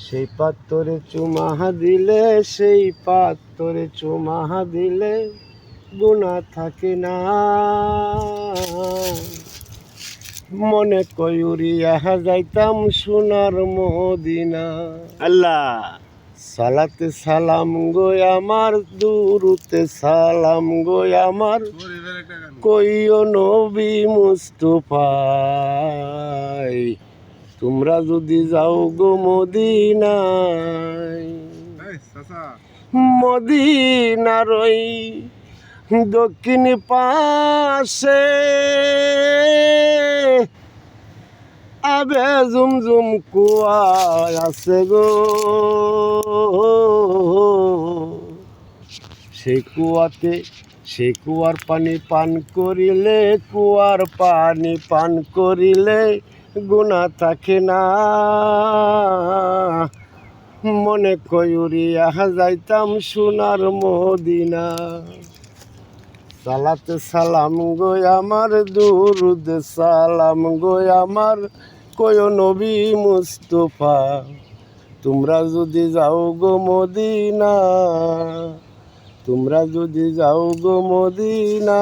সেই পাত্তরে চুমা দিলে, সেই পাত্তরে চুমা দিলে গুনাহ থাকে না। মনে কয়ুরিয়া যাইতাম সোনার মদিনা। আল্লাহ সালাতে সালাম গো আমার, দুরুতে সালাম গো আমার, কইও নবী মুস্তাফায়, তোমরা যদি যাও গো মদিনায়। মদিনার ওই দক্ষিণ পাশে আবে ঝুমঝুম কুয়া আছে গো, সেই কুয়াতে, সেই কুয়ার পানি পান করিলে, কুয়ার পানি পান করিলে গুনাহ থাকে না। মনে কয়ুরিয়া যাইতাম সোনার মদিনা। সালাতে সালাম গো আমার, দুরুদ সালাম গো আমার, কয়ো নবী মুস্তাফা, তোমরা যদি যাও গো মদিনা, তোমরা যদি যাও গো মদিনা।